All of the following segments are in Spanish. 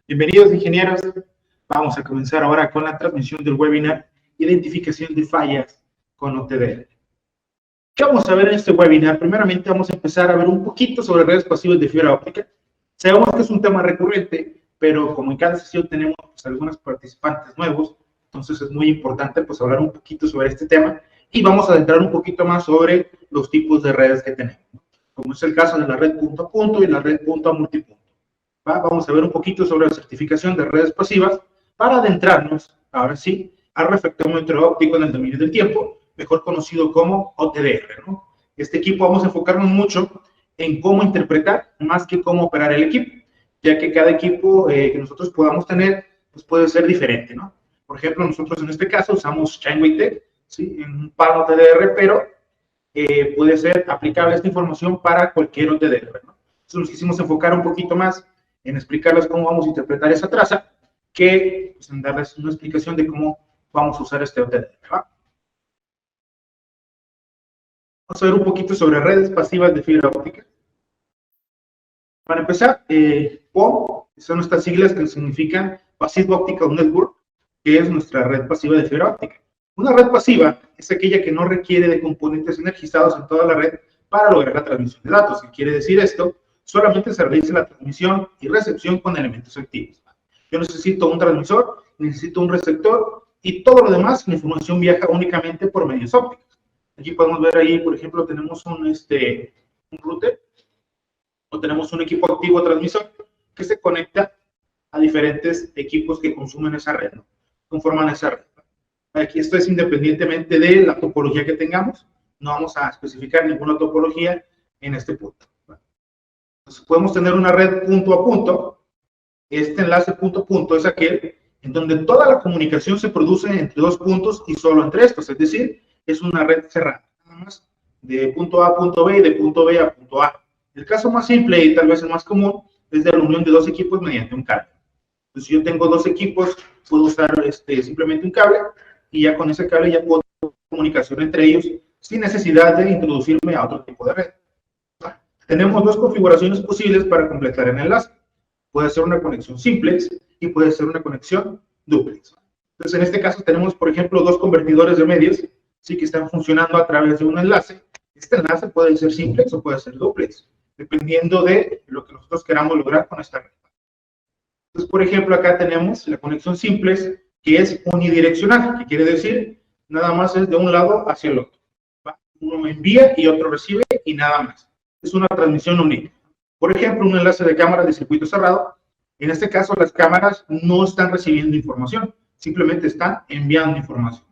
Bienvenidos, ingenieros. Vamos a comenzar ahora con la transmisión del webinar Identificación de fallas con OTDR. ¿Qué vamos a ver en este webinar? Primeramente vamos a empezar a ver un poquito sobre redes pasivas de fibra óptica. Sabemos que es un tema recurrente, pero como en cada sesión tenemos algunos participantes nuevos, entonces es muy importante hablar un poquito sobre este tema y vamos a adentrar un poquito más sobre los tipos de redes que tenemos, como es el caso de la red punto a punto y la red punto a multipunto. Vamos a ver un poquito sobre la certificación de redes pasivas para adentrarnos, ahora sí, al reflectómetro óptico en el dominio del tiempo, mejor conocido como OTDR, ¿no? Este equipo vamos a enfocarnos mucho en cómo interpretar más que cómo operar el equipo, ya que cada equipo que nosotros podamos tener pues puede ser diferente, ¿no? Por ejemplo, nosotros en este caso usamos ShineWave, ¿sí? En un par OTDR, pero puede ser aplicable esta información para cualquier OTDR, ¿no? Entonces nos quisimos enfocar un poquito más en explicarles cómo vamos a interpretar esa traza, que pues, en darles una explicación de cómo vamos a usar este OTDR. ¿Va? Vamos a ver un poquito sobre redes pasivas de fibra óptica. Para empezar, PON son estas siglas que significan Passive Optical Network, que es nuestra red pasiva de fibra óptica. Una red pasiva es aquella que no requiere de componentes energizados en toda la red para lograr la transmisión de datos. ¿Qué quiere decir esto? Solamente se realiza la transmisión y recepción con elementos activos. Yo necesito un transmisor, necesito un receptor y todo lo demás, la información viaja únicamente por medios ópticos. Aquí podemos ver ahí, por ejemplo, tenemos un router o tenemos un equipo activo transmisor que se conecta a diferentes equipos que consumen esa red, ¿no? Conforman esa red. Aquí esto es independientemente de la topología que tengamos, no vamos a especificar ninguna topología en este punto. Entonces, podemos tener una red punto a punto. Este enlace punto a punto es aquel en donde toda la comunicación se produce entre dos puntos y solo entre estos, es decir, es una red cerrada, nada más de punto A a punto B y de punto B a punto A. El caso más simple y tal vez el más común es de la unión de dos equipos mediante un cable. Entonces, si yo tengo dos equipos, puedo usar simplemente un cable y ya con ese cable ya puedo tener comunicación entre ellos sin necesidad de introducirme a otro tipo de red. Tenemos dos configuraciones posibles para completar el enlace. Puede ser una conexión simplex y puede ser una conexión duplex. Entonces, en este caso tenemos, por ejemplo, dos convertidores de medios, sí, que están funcionando a través de un enlace. Este enlace puede ser simplex o puede ser duplex, dependiendo de lo que nosotros queramos lograr con esta red. Entonces, por ejemplo, acá tenemos la conexión simplex, que es unidireccional, que quiere decir nada más es de un lado hacia el otro. Uno envía y otro recibe y nada más. Es una transmisión única. Por ejemplo, un enlace de cámara de circuito cerrado. En este caso, las cámaras no están recibiendo información, simplemente están enviando información.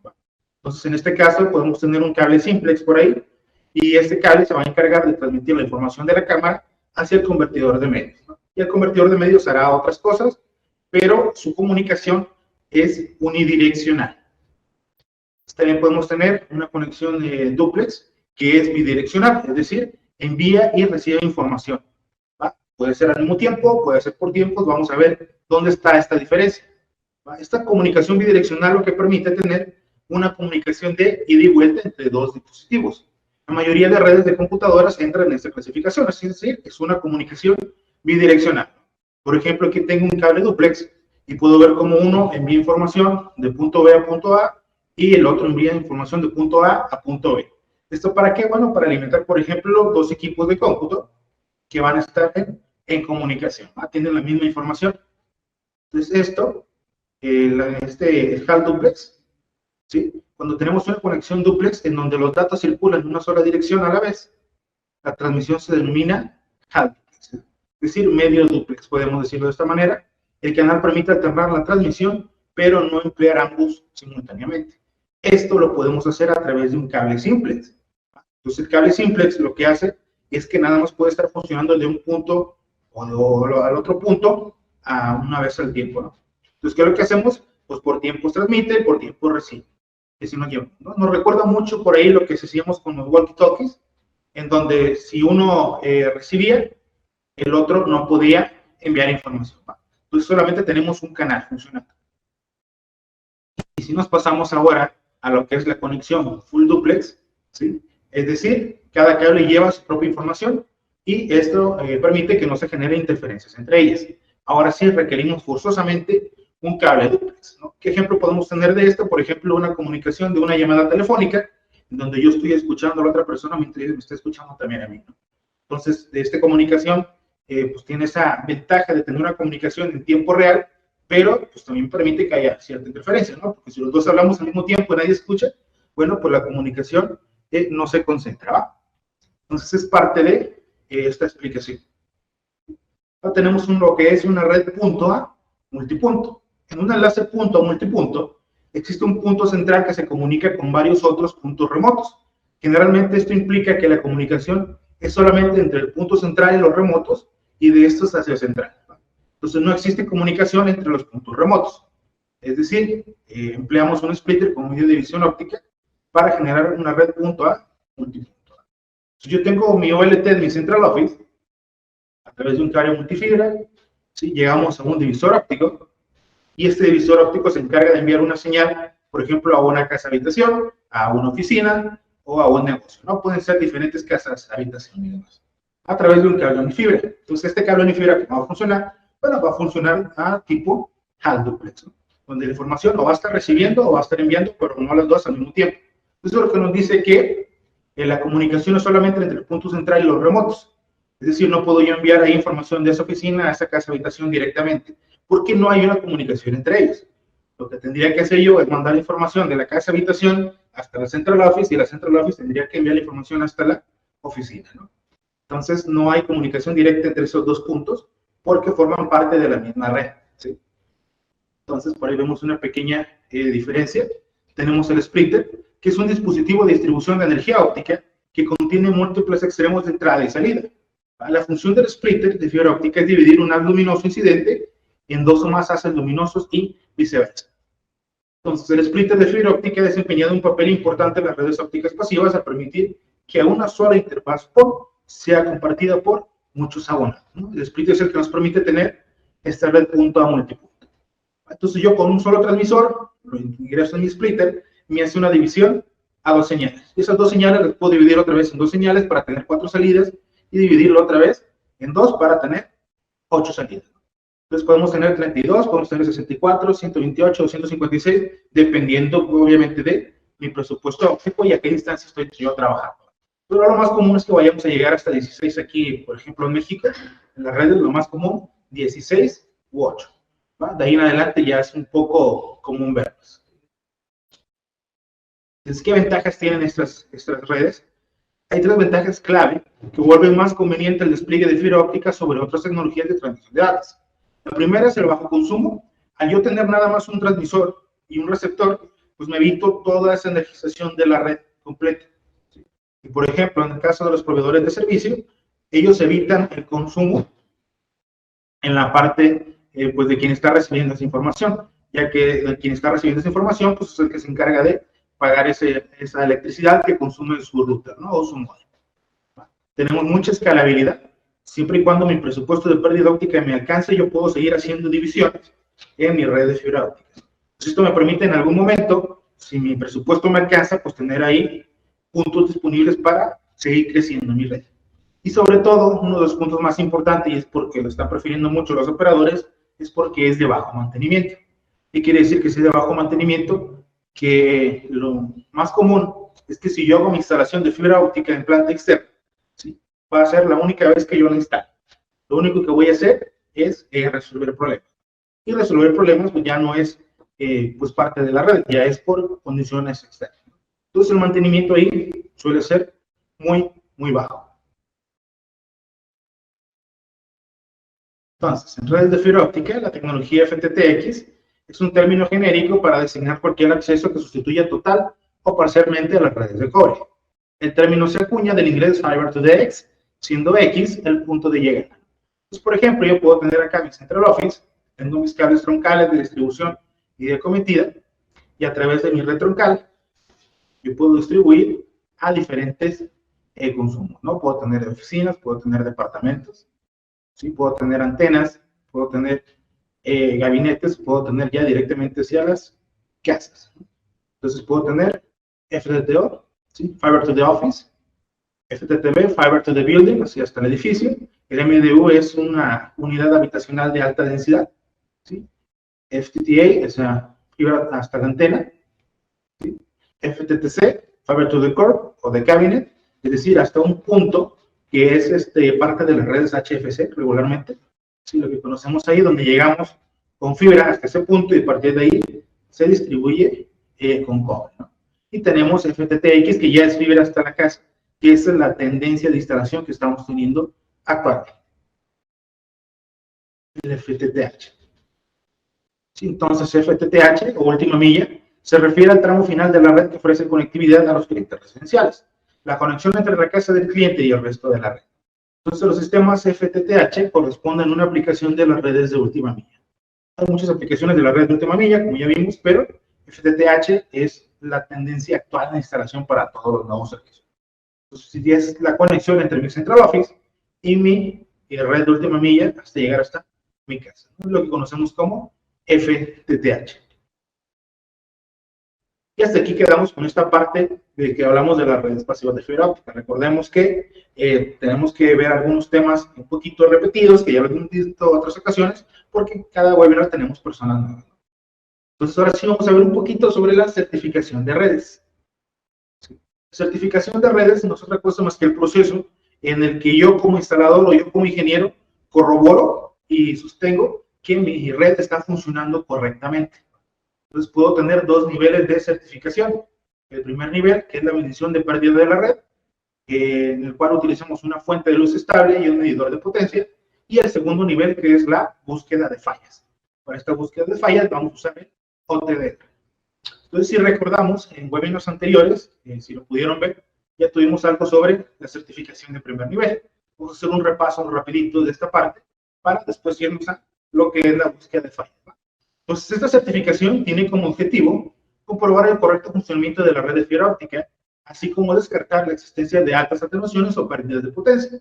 Entonces, en este caso, podemos tener un cable simplex por ahí y este cable se va a encargar de transmitir la información de la cámara hacia el convertidor de medios. Y el convertidor de medios hará otras cosas, pero su comunicación es unidireccional. También podemos tener una conexión duplex que es bidireccional, es decir, envía y recibe información. ¿Va? Puede ser al mismo tiempo, puede ser por tiempos, vamos a ver dónde está esta diferencia. ¿Va? Esta comunicación bidireccional lo que permite tener una comunicación de ida y vuelta entre dos dispositivos. La mayoría de redes de computadoras entran en esta clasificación, es decir, es una comunicación bidireccional. Por ejemplo, aquí tengo un cable duplex y puedo ver cómo uno envía información de punto B a punto A y el otro envía información de punto A a punto B. ¿Esto para qué? Bueno, para alimentar, por ejemplo, dos equipos de cómputo que van a estar en comunicación, tienen la misma información. Entonces, esto, el HAL duplex, ¿sí? Cuando tenemos una conexión duplex en donde los datos circulan en una sola dirección a la vez, la transmisión se denomina HAL duplex, es decir, medio duplex, podemos decirlo de esta manera. El canal permite alternar la transmisión, pero no emplear ambos simultáneamente. Esto lo podemos hacer a través de un cable simplex. Entonces, el cable simplex lo que hace es que nada más puede estar funcionando de un punto o al otro punto a una vez al tiempo, ¿no? Entonces, ¿qué es lo que hacemos? Pues por tiempos transmite, por tiempos recibe. Eso nos recuerda mucho por ahí lo que hacíamos con los walkie-talkies, en donde si uno recibía, el otro no podía enviar información. Entonces, solamente tenemos un canal funcionando. Y si nos pasamos ahora a lo que es la conexión full duplex, ¿sí? Es decir, cada cable lleva su propia información y esto permite que no se generen interferencias entre ellas. ahora sí requerimos forzosamente un cable duplex, ¿no? ¿Qué ejemplo podemos tener de esto? Por ejemplo, una comunicación de una llamada telefónica, en donde yo estoy escuchando a la otra persona mientras me está escuchando también a mí, ¿no? Entonces, de esta comunicación, pues tiene esa ventaja de tener una comunicación en tiempo real, pero pues también permite que haya cierta interferencia, ¿no? Porque si los dos hablamos al mismo tiempo y nadie escucha, bueno, pues la comunicación no se concentra, ¿va? Entonces, es parte de esta explicación. Ahora tenemos lo que es una red punto a multipunto. En un enlace punto a multipunto, existe un punto central que se comunica con varios otros puntos remotos. Generalmente esto implica que la comunicación es solamente entre el punto central y los remotos y de estos hacia el central. Entonces no existe comunicación entre los puntos remotos. Es decir, empleamos un splitter como medio de división óptica para generar una red punto a multipunto. Si yo tengo mi OLT en mi Central Office, a través de un cable multifibra, ¿sí? Llegamos a un divisor óptico, y este divisor óptico se encarga de enviar una señal, por ejemplo, a una casa habitación, a una oficina o a un negocio, ¿no? Pueden ser diferentes casas habitación y demás, a través de un cable unifibra. Entonces, este cable unifibra, ¿cómo va a funcionar? Bueno, va a funcionar a tipo HAL duplex, ¿no? Donde la información o va a estar recibiendo o va a estar enviando, pero no las dos al mismo tiempo. Eso es lo que nos dice que la comunicación es solamente entre el punto central y los remotos. Es decir, no puedo yo enviar ahí información de esa oficina a esa casa habitación directamente, porque no hay una comunicación entre ellos. Lo que tendría que hacer yo es mandar información de la casa habitación hasta la Central Office, y la Central Office tendría que enviar la información hasta la oficina, ¿no? Entonces, no hay comunicación directa entre esos dos puntos, porque forman parte de la misma red, ¿sí? Entonces, por ahí vemos una pequeña diferencia. Tenemos el splitter, que es un dispositivo de distribución de energía óptica que contiene múltiples extremos de entrada y salida. La función del splitter de fibra óptica es dividir un haz luminoso incidente en dos o más haces luminosos y viceversa. Entonces, el splitter de fibra óptica ha desempeñado un papel importante en las redes ópticas pasivas al permitir que una sola interfaz PON sea compartida por muchos abonados, ¿no? El splitter es el que nos permite tener esta red punto a multipunto. Entonces, yo con un solo transmisor, lo ingreso en mi splitter, me hace una división a dos señales. Y esas dos señales las puedo dividir otra vez en dos señales para tener 4 salidas, y dividirlo otra vez en 2 para tener 8 salidas. Entonces podemos tener 32, podemos tener 64, 128, 256, dependiendo obviamente de mi presupuesto óptico y a qué distancia estoy yo trabajando. Pero lo más común es que vayamos a llegar hasta 16 aquí, por ejemplo en México, en las redes lo más común, 16 u 8. ¿Va? De ahí en adelante ya es un poco común verlos. Entonces, ¿qué ventajas tienen estas redes? Hay 3 ventajas clave que vuelven más conveniente el despliegue de fibra óptica sobre otras tecnologías de transmisión de datos. La primera es el bajo consumo. Al yo tener nada más un transmisor y un receptor, pues me evito toda esa energización de la red completa. Y por ejemplo, en el caso de los proveedores de servicio, ellos evitan el consumo en la parte pues de quien está recibiendo esa información, ya que quien está recibiendo esa información pues es el que se encarga de pagar esa electricidad que consume su router, ¿no? O su módem. Tenemos mucha escalabilidad. Siempre y cuando mi presupuesto de pérdida óptica me alcance, yo puedo seguir haciendo divisiones en mi red de fibra óptica. Entonces, esto me permite en algún momento, si mi presupuesto me alcanza, pues tener ahí puntos disponibles para seguir creciendo mi red. Y sobre todo, uno de los puntos más importantes, y es porque lo están prefiriendo mucho los operadores, es porque es de bajo mantenimiento. ¿Qué quiere decir que es de bajo mantenimiento? Que lo más común es que si yo hago mi instalación de fibra óptica en planta externa, ¿sí? Va a ser la única vez que yo la instale. Lo único que voy a hacer es resolver problemas. Y resolver problemas pues ya no es pues parte de la red, ya es por condiciones externas. Entonces el mantenimiento ahí suele ser muy, muy bajo. Entonces, en redes de fibra óptica, la tecnología FTTX es un término genérico para designar cualquier acceso que sustituya total o parcialmente a las redes de cobre. El término se acuña del inglés Fiber to the X, siendo X el punto de llegada. Entonces, por ejemplo, yo puedo tener acá mi Central Office, tengo mis cables troncales de distribución y de cometida, y a través de mi red troncal, yo puedo distribuir a diferentes consumos, ¿no? Puedo tener oficinas, puedo tener departamentos, ¿sí? Puedo tener antenas, puedo tener gabinetes, puedo tener ya directamente hacia las casas, ¿no? Entonces puedo tener FTTO, ¿sí? Fiber to the Office, FTTB, Fiber to the Building, así hasta el edificio, El MDU es una unidad habitacional de alta densidad, ¿sí? FTTH, o sea, fibra hasta la antena, ¿sí? FTTC, Fiber to the Core o the Cabinet, es decir, hasta un punto que es parte de las redes HFC regularmente, ¿sí? Lo que conocemos ahí, donde llegamos con fibra hasta ese punto y a partir de ahí se distribuye con cobre, ¿no? Y tenemos FTTX, que ya es fibra hasta la casa, que esa es la tendencia de instalación que estamos teniendo actualmente. El FTTH. Sí, entonces, FTTH, o última milla, se refiere al tramo final de la red que ofrece conectividad a los clientes residenciales, la conexión entre la casa del cliente y el resto de la red. Entonces, los sistemas FTTH corresponden a una aplicación de las redes de última milla. Hay muchas aplicaciones de la red de última milla, como ya vimos, pero FTTH es la tendencia actual de instalación para todos los nuevos servicios. Entonces, si es la conexión entre mi Central Office y mi red de última milla hasta llegar hasta mi casa, ¿no? Lo que conocemos como FTTH. Y hasta aquí quedamos con esta parte de que hablamos de las redes pasivas de fibra óptica. Recordemos que tenemos que ver algunos temas un poquito repetidos, que ya lo hemos visto en otras ocasiones, porque cada webinar tenemos personas nuevas. Entonces, ahora sí vamos a ver un poquito sobre la certificación de redes. ¿Sí? Certificación de redes no es otra cosa más que el proceso en el que yo como instalador o yo como ingeniero corroboro y sostengo que mi red está funcionando correctamente. Entonces puedo tener dos niveles de certificación. El primer nivel, que es la medición de pérdida de la red, en el cual utilizamos una fuente de luz estable y un medidor de potencia. Y el segundo nivel, que es la búsqueda de fallas. Para esta búsqueda de fallas vamos a usar el OTDR. Entonces, si recordamos, en webinars anteriores, si lo pudieron ver, ya tuvimos algo sobre la certificación de primer nivel. Vamos a hacer un repaso rapidito de esta parte para después irnos a lo que es la búsqueda de fallas. Entonces, esta certificación tiene como objetivo comprobar el correcto funcionamiento de la red de fibra óptica, así como descartar la existencia de altas atenuaciones o pérdidas de potencia.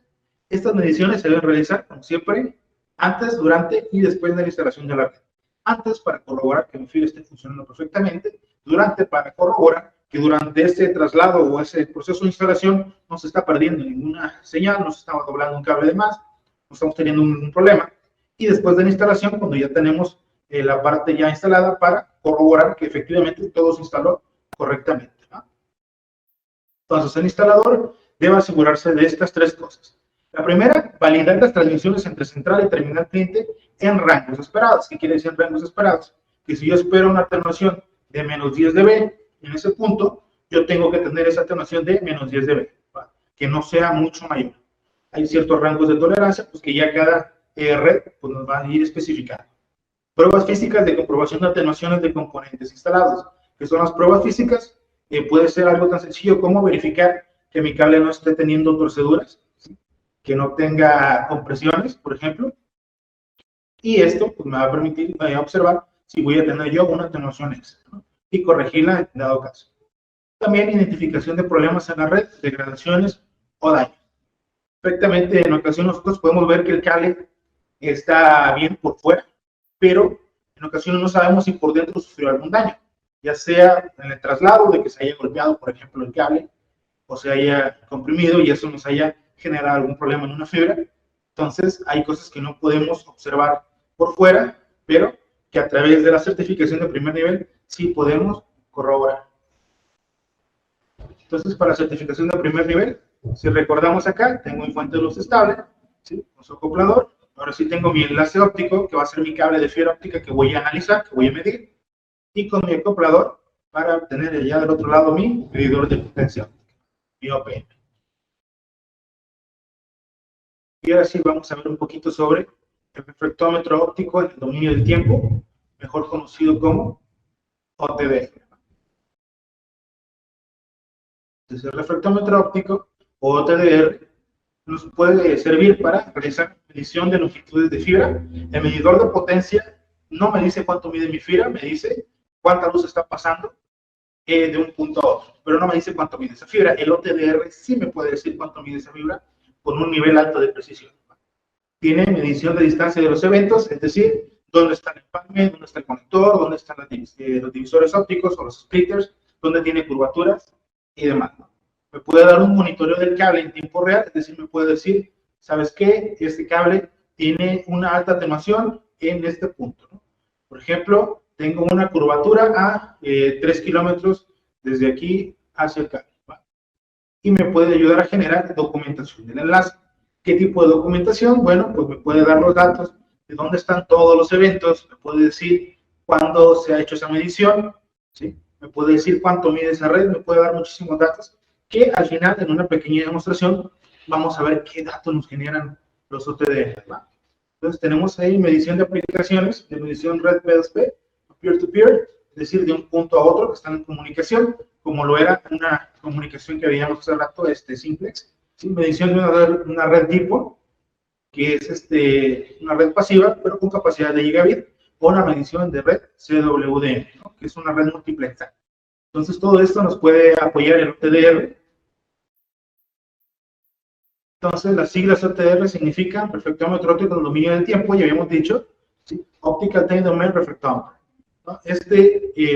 Estas mediciones se deben realizar, como siempre, antes, durante y después de la instalación de la red. Antes, para corroborar que mi fibra esté funcionando perfectamente. Durante, para corroborar que durante este traslado o ese proceso de instalación no se está perdiendo ninguna señal, no se está doblando un cable de más, no estamos teniendo ningún problema. Y después de la instalación, cuando ya tenemos la parte ya instalada, para corroborar que efectivamente todo se instaló correctamente, ¿no? Entonces, el instalador debe asegurarse de estas tres cosas. La primera, validar las transmisiones entre central y terminal cliente en rangos esperados. ¿Qué quiere decir rangos esperados? Que si yo espero una atenuación de menos 10 dB, en ese punto, yo tengo que tener esa atenuación de menos 10 dB, ¿va? Que no sea mucho mayor. Hay ciertos rangos de tolerancia, pues que ya cada red pues, nos va a ir especificando. Pruebas físicas de comprobación de atenuaciones de componentes instalados. ¿Qué son las pruebas físicas? Puede ser algo tan sencillo como verificar que mi cable no esté teniendo torceduras, ¿sí? Que no tenga compresiones, por ejemplo. Y esto pues, me va a permitir observar si voy a tener yo una atenuación extra, ¿no? Y corregirla en dado caso. También identificación de problemas en la red, degradaciones o daños. Perfectamente, en ocasiones nosotros podemos ver que el cable está bien por fuera, pero en ocasiones no sabemos si por dentro sufrió algún daño, ya sea en el traslado, de que se haya golpeado, por ejemplo, el cable, o se haya comprimido y eso nos haya generado algún problema en una fibra. Entonces, hay cosas que no podemos observar por fuera, pero que a través de la certificación de primer nivel sí podemos corroborar. Entonces, para la certificación de primer nivel, si recordamos acá, tengo mi fuente de luz estable, ¿sí? Con su acoplador. Ahora sí tengo mi enlace óptico, que va a ser mi cable de fibra óptica que voy a analizar, que voy a medir, y con mi acoplador para obtener allá del otro lado mi medidor de potencia óptica, mi OPM. Y ahora sí vamos a ver un poquito sobre el reflectómetro óptico en el dominio del tiempo, mejor conocido como OTDR. Entonces, el reflectómetro óptico, o OTDR, nos puede servir para realizar medición de longitudes de fibra. El medidor de potencia no me dice cuánto mide mi fibra, me dice cuánta luz está pasando de un punto a otro, pero no me dice cuánto mide esa fibra. El OTDR sí me puede decir cuánto mide esa fibra con un nivel alto de precisión. Tiene medición de distancia de los eventos, es decir, dónde está el empalme, dónde está el conector, dónde están los divisores ópticos o los splitters, dónde tiene curvaturas y demás. Me puede dar un monitoreo del cable en tiempo real, es decir, me puede decir ¿sabes qué? Este cable tiene una alta atenuación en este punto, ¿no? Por ejemplo, tengo una curvatura a 3 kilómetros desde aquí hacia el cable, ¿va? Y me puede ayudar a generar documentación del enlace. ¿Qué tipo de documentación? Bueno, pues me puede dar los datos de dónde están todos los eventos, me puede decir cuándo se ha hecho esa medición, ¿sí? Me puede decir cuánto mide esa red, me puede dar muchísimos datos que al final, en una pequeña demostración, vamos a ver qué datos nos generan los OTDR, ¿va? Entonces, tenemos ahí medición de aplicaciones, de medición red P2P, peer-to-peer, es decir, de un punto a otro que están en comunicación, como lo era una comunicación que veíamos hace rato, simplex, ¿sí? Medición de una red tipo, que es una red pasiva, pero con capacidad de gigabit, o una medición de red CWDM, ¿no? Que es una red multiplexada. Entonces, todo esto nos puede apoyar el OTDR. Entonces, las siglas OTDR significan reflectómetro óptico de dominio del tiempo, ya habíamos dicho, ¿sí? Optical Time Domain Reflectometer, ¿no?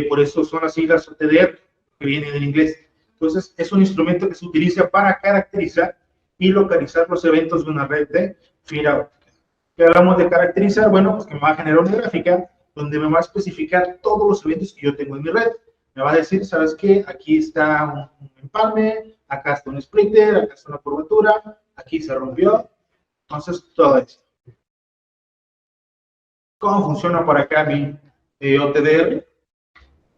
Por eso son las siglas OTDR, que vienen en inglés. Entonces, es un instrumento que se utiliza para caracterizar y localizar los eventos de una red de fibra óptica. ¿Qué hablamos de caracterizar? Bueno, pues que me va a generar una gráfica donde me va a especificar todos los eventos que yo tengo en mi red. Me va a decir, ¿sabes qué? Aquí está un empalme, acá está un splitter, acá está una curvatura, aquí se rompió. Entonces, todo esto. ¿Cómo funciona por acá mi OTDR?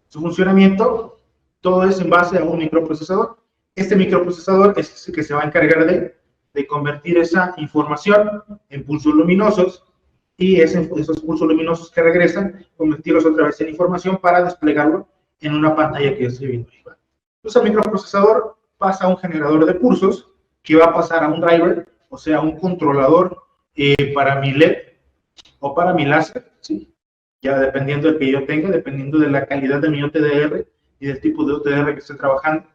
Su funcionamiento, todo es en base a un microprocesador. Este microprocesador es el que se va a encargar de convertir esa información en pulsos luminosos y esos pulsos luminosos que regresan, convertirlos otra vez en información para desplegarlo en una pantalla que estoy viendo ahí. Entonces, el microprocesador pasa a un generador de pulsos que va a pasar a un driver, o sea, un controlador para mi LED o para mi láser, ¿sí? Ya dependiendo del que yo tenga, dependiendo de la calidad de mi OTDR y del tipo de OTDR que esté trabajando.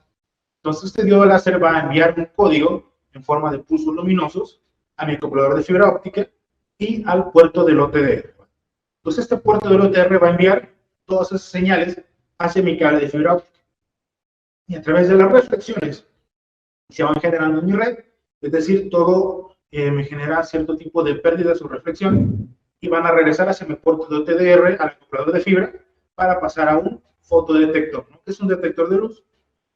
Entonces, este diodo láser va a enviar un código en forma de pulsos luminosos a mi acoplador de fibra óptica y al puerto del OTDR. Entonces, este puerto del OTDR va a enviar todas esas señales hacia mi cable de fibra óptica. Y a través de las reflexiones se van generando en mi red, es decir, todo me genera cierto tipo de pérdidas o reflexión y van a regresar hacia mi puerto de OTDR al acoplador de fibra para pasar a un fotodetector, ¿no? Que es un detector de luz,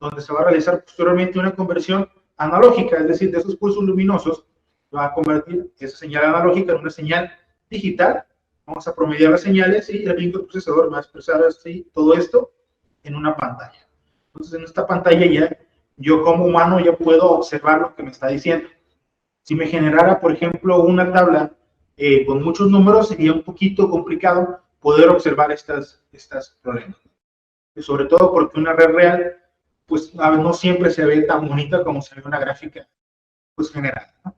donde se va a realizar posteriormente una conversión analógica, es decir, de esos pulsos luminosos, va a convertir esa señal analógica en una señal digital. Vamos a promediar las señales y el microprocesador va a expresar así todo esto en una pantalla. Entonces, en esta pantalla ya yo como humano ya puedo observar lo que me está diciendo. Si me generara, por ejemplo, una tabla con muchos números, sería un poquito complicado poder observar estos problemas. Y sobre todo porque una red real, pues no siempre se ve tan bonita como se ve una gráfica pues, general, ¿no?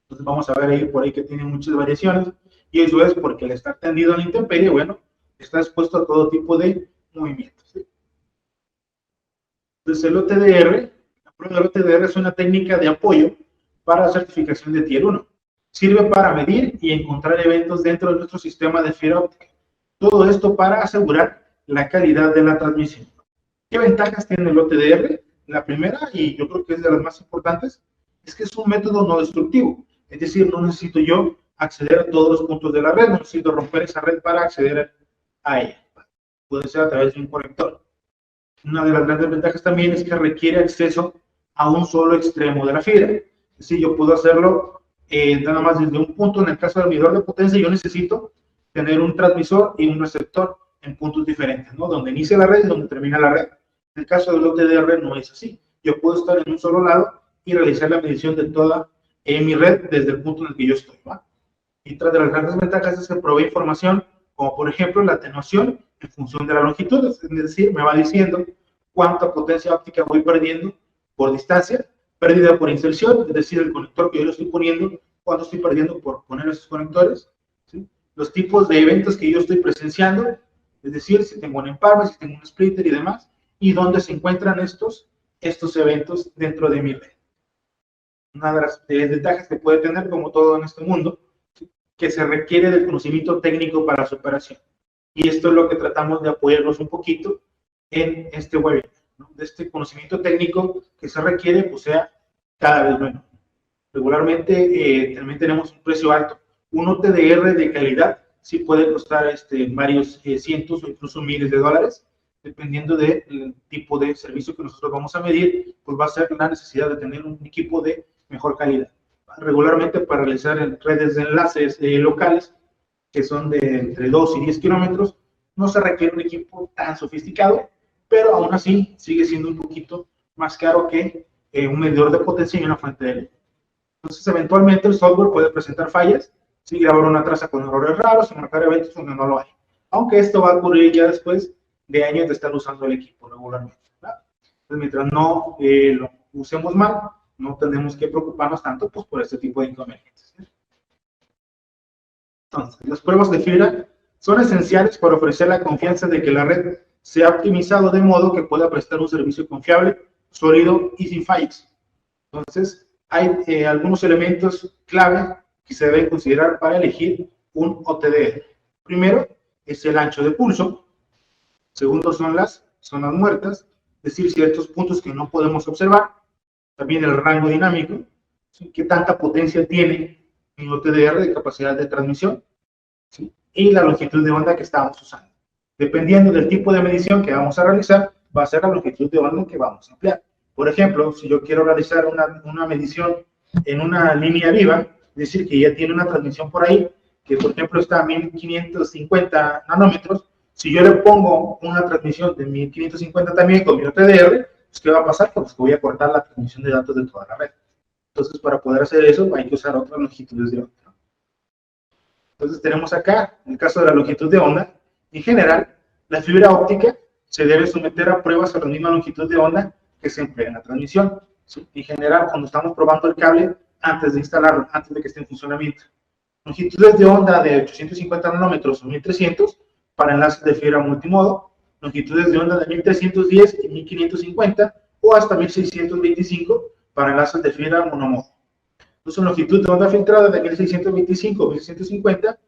Entonces vamos a ver ahí por ahí que tiene muchas variaciones, y eso es porque al estar tendido a la intemperie, bueno, está expuesto a todo tipo de movimientos, ¿sí? Entonces, el OTDR, la prueba del OTDR es una técnica de apoyo para la certificación de Tier 1. Sirve para medir y encontrar eventos dentro de nuestro sistema de fibra óptica. Todo esto para asegurar la calidad de la transmisión. ¿Qué ventajas tiene el OTDR? La primera, y yo creo que es de las más importantes, es que es un método no destructivo. Es decir, no necesito yo acceder a todos los puntos de la red, no necesito romper esa red para acceder a ella. Puede ser a través de un conector. Una de las grandes ventajas también es que requiere acceso a un solo extremo de la fibra. Es decir, yo puedo hacerlo nada más desde un punto. En el caso del medidor de potencia, yo necesito tener un transmisor y un receptor en puntos diferentes, ¿no? Donde inicia la red y donde termina la red. En el caso del OTDR no es así. Yo puedo estar en un solo lado y realizar la medición de toda mi red desde el punto en el que yo estoy, ¿va? Y tras de las grandes ventajas es que provee información, como por ejemplo la atenuación en función de la longitud, es decir, me va diciendo cuánta potencia óptica voy perdiendo por distancia, pérdida por inserción, es decir, el conector que yo le estoy poniendo, cuánto estoy perdiendo por poner esos conectores, ¿sí? Los tipos de eventos que yo estoy presenciando, es decir, si tengo un empalme, si tengo un splitter y demás, y dónde se encuentran estos eventos dentro de mi red. Una de las desventajas que puede tener, como todo en este mundo, que se requiere del conocimiento técnico para su operación. Y esto es lo que tratamos de apoyarnos un poquito en este webinar, ¿no? De este conocimiento técnico que se requiere, pues sea cada vez menos. Regularmente también tenemos un precio alto. Un OTDR de calidad sí puede costar varios cientos o incluso miles de dólares, dependiendo del tipo de servicio que nosotros vamos a medir, pues va a ser la necesidad de tener un equipo de mejor calidad. Regularmente para realizar redes de enlaces locales, que son de entre 2 y 10 kilómetros, no se requiere un equipo tan sofisticado, pero aún así sigue siendo un poquito más caro que un medidor de potencia y una fuente de luz. Entonces, eventualmente el software puede presentar fallas, si grabar una traza con errores raros y marcar eventos donde no lo hay. Aunque esto va a ocurrir ya después de años de estar usando el equipo regularmente, ¿verdad? Entonces, mientras no lo usemos mal, no tenemos que preocuparnos tanto pues, por este tipo de inconvenientes. Entonces, las pruebas de fibra son esenciales para ofrecer la confianza de que la red se ha optimizado de modo que pueda prestar un servicio confiable, sólido y sin fallas. Entonces, hay algunos elementos clave que se deben considerar para elegir un OTDR. Primero es el ancho de pulso. Segundo son las zonas muertas, es decir, ciertos puntos que no podemos observar. También el rango dinámico, ¿sí? Qué tanta potencia tiene mi OTDR de capacidad de transmisión, ¿sí? Y la longitud de onda que estamos usando. Dependiendo del tipo de medición que vamos a realizar, va a ser la longitud de onda que vamos a emplear. Por ejemplo, si yo quiero realizar una medición en una línea viva, es decir, que ya tiene una transmisión por ahí, que por ejemplo está a 1550 nanómetros, si yo le pongo una transmisión de 1550 también con mi OTDR, pues ¿qué va a pasar? Pues que voy a cortar la transmisión de datos de toda la red. Entonces, para poder hacer eso, hay que usar otras longitudes de onda. Entonces, tenemos acá, en el caso de la longitud de onda, en general, la fibra óptica se debe someter a pruebas a la misma longitud de onda que se emplea en la transmisión. ¿Sí? En general, cuando estamos probando el cable, antes de instalarlo, antes de que esté en funcionamiento. Longitudes de onda de 850 nanómetros o 1300 para enlaces de fibra multimodo, longitudes de onda de 1310 y 1550 o hasta 1625 para enlaces de fibra monomodo. Entonces, longitud de onda filtrada de 1625 o 1650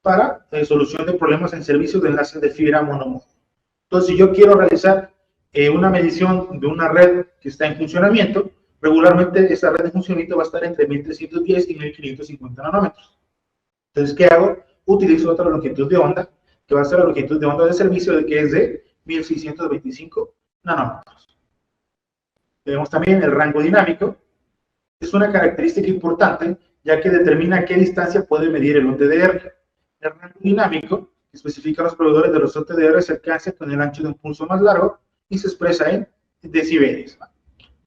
para solución de problemas en servicios de enlaces de fibra monomodo. Entonces, si yo quiero realizar una medición de una red que está en funcionamiento, regularmente esa red de funcionamiento va a estar entre 1310 y 1550 nanómetros. Entonces, ¿qué hago? Utilizo otra longitud de onda, que va a ser la longitud de onda de servicio, que es de 1625 nanómetros. Tenemos también el rango dinámico. Es una característica importante, ya que determina a qué distancia puede medir el OTDR. El rango dinámico especifica a los proveedores de los OTDR se alcanza con el ancho de un pulso más largo y se expresa en decibeles.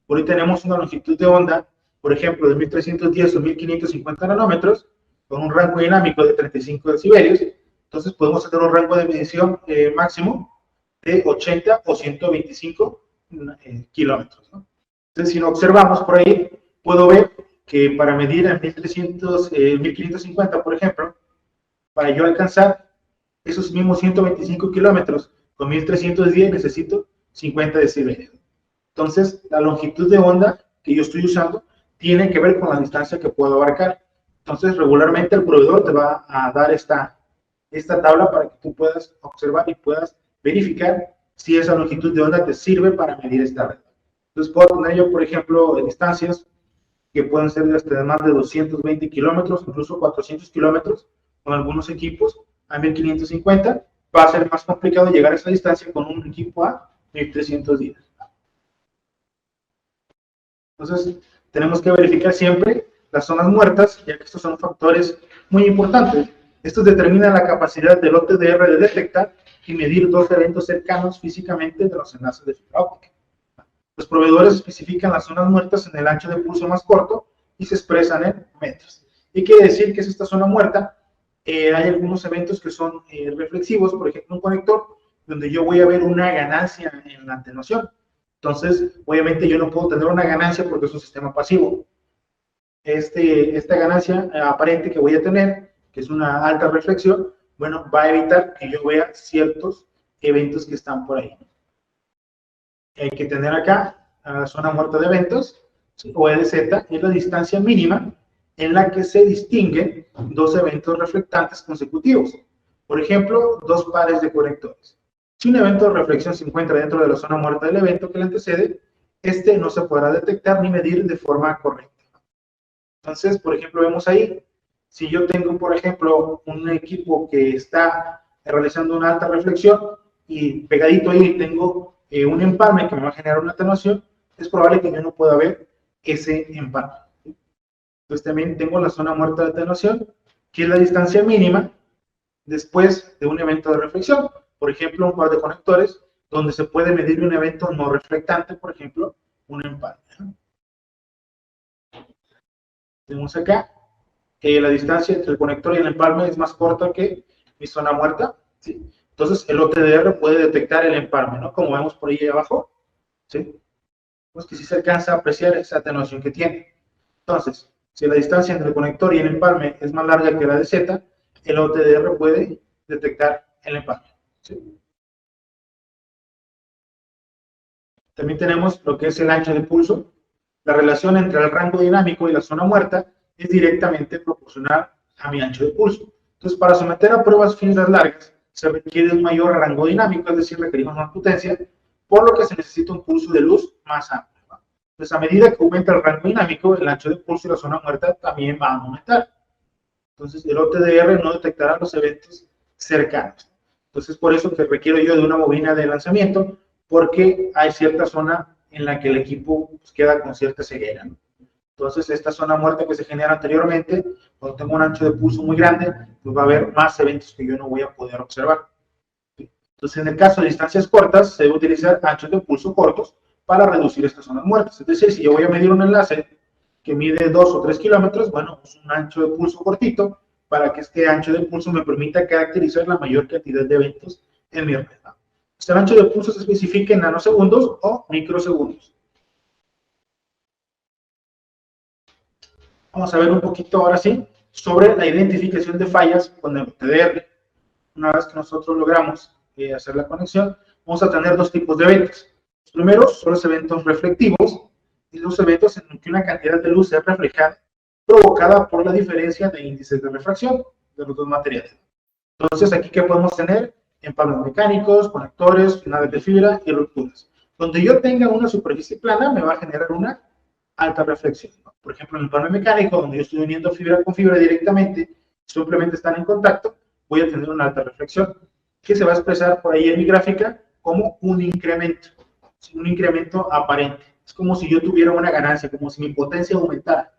Por ahí tenemos una longitud de onda, por ejemplo, de 1310 o 1550 nanómetros, con un rango dinámico de 35 decibelios. Entonces podemos tener un rango de medición máximo de 80 o 125 kilómetros, ¿no? Entonces, si lo observamos por ahí, puedo ver que para medir en 1550, por ejemplo, para yo alcanzar esos mismos 125 kilómetros con 1310 necesito 50 decibeles. Entonces, la longitud de onda que yo estoy usando tiene que ver con la distancia que puedo abarcar. Entonces, regularmente el proveedor te va a dar esta tabla para que tú puedas observar y puedas verificar si esa longitud de onda te sirve para medir esta red. Entonces, puedo tener yo, por ejemplo, distancias que pueden ser de más de 220 kilómetros, incluso 400 kilómetros, con algunos equipos a 1550. Va a ser más complicado llegar a esa distancia con un equipo a 1310. Entonces, tenemos que verificar siempre las zonas muertas, ya que estos son factores muy importantes. Estos determinan la capacidad del OTDR de detectar y medir dos eventos cercanos físicamente de los enlaces de fibra óptica. Los proveedores especifican las zonas muertas en el ancho de pulso más corto y se expresan en metros. ¿Y quiere decir que es esta zona muerta? Hay algunos eventos que son reflexivos, por ejemplo, un conector, donde yo voy a ver una ganancia en la atenuación. Entonces, obviamente yo no puedo tener una ganancia porque es un sistema pasivo. Esta ganancia aparente que voy a tener, que es una alta reflexión, bueno, va a evitar que yo vea ciertos eventos que están por ahí. Hay que tener acá a la zona muerta de eventos, ¿sí? O EDZ, es la distancia mínima en la que se distinguen dos eventos reflectantes consecutivos. Por ejemplo, dos pares de conectores. Si un evento de reflexión se encuentra dentro de la zona muerta del evento que le antecede, este no se podrá detectar ni medir de forma correcta. Entonces, por ejemplo, vemos ahí, si yo tengo, por ejemplo, un equipo que está realizando una alta reflexión y pegadito ahí tengo un empalme que me va a generar una atenuación, es probable que yo no pueda ver ese empalme. Entonces también tengo la zona muerta de atenuación, que es la distancia mínima después de un evento de reflexión. Por ejemplo, un par de conectores donde se puede medir un evento no reflectante, por ejemplo, un empalme. Tenemos acá que la distancia entre el conector y el empalme es más corta que mi zona muerta, ¿sí? Entonces el OTDR puede detectar el empalme, ¿no? Como vemos por ahí abajo, ¿sí? Pues que sí se alcanza a apreciar esa atenuación que tiene. Entonces, si la distancia entre el conector y el empalme es más larga que la de Z, el OTDR puede detectar el empalme, ¿sí? También tenemos lo que es el ancho de pulso. La relación entre el rango dinámico y la zona muerta es directamente proporcional a mi ancho de pulso. Entonces, para someter a pruebas finitas largas, se requiere un mayor rango dinámico, es decir, requerimos más potencia, por lo que se necesita un pulso de luz más amplio. Entonces, a medida que aumenta el rango dinámico, el ancho de pulso y la zona muerta también van a aumentar. Entonces, el OTDR no detectará los eventos cercanos. Entonces, por eso que requiero yo de una bobina de lanzamiento, porque hay cierta zona en la que el equipo pues, queda con cierta ceguera, ¿no? Entonces, esta zona muerta que se genera anteriormente, cuando tengo un ancho de pulso muy grande, pues va a haber más eventos que yo no voy a poder observar. Entonces, en el caso de distancias cortas, se debe utilizar anchos de pulso cortos para reducir estas zonas muertas. Es decir, si yo voy a medir un enlace que mide 2 o 3 kilómetros, bueno, es un ancho de pulso cortito para que este ancho de pulso me permita caracterizar la mayor cantidad de eventos en mi red. El ancho de pulso se especifica en nanosegundos o microsegundos. Vamos a ver un poquito ahora sí sobre la identificación de fallas con el TDR. Una vez que nosotros logramos hacer la conexión, vamos a tener dos tipos de eventos. Los primeros son los eventos reflectivos y los eventos en los que una cantidad de luz es reflejada provocada por la diferencia de índices de refracción de los dos materiales. Entonces, aquí, ¿qué podemos tener? Empalmes mecánicos, conectores, finales de fibra y rupturas. Donde yo tenga una superficie plana, me va a generar una alta reflexión. Por ejemplo, en el empalme mecánico, donde yo estoy uniendo fibra con fibra directamente, simplemente están en contacto, voy a tener una alta reflexión, que se va a expresar por ahí en mi gráfica como un incremento aparente. Es como si yo tuviera una ganancia, como si mi potencia aumentara,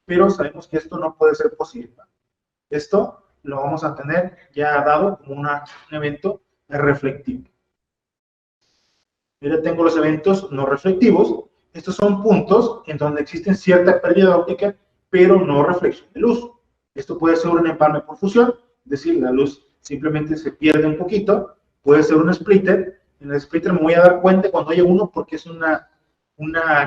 pero sabemos que esto no puede ser posible. Esto lo vamos a tener ya dado como un evento reflectivo. Yo ya tengo los eventos no reflectivos. Estos son puntos en donde existe cierta pérdida óptica, pero no reflexión de luz. Esto puede ser un empalme por fusión, es decir, la luz simplemente se pierde un poquito. Puede ser un splitter. En el splitter me voy a dar cuenta cuando haya uno porque es una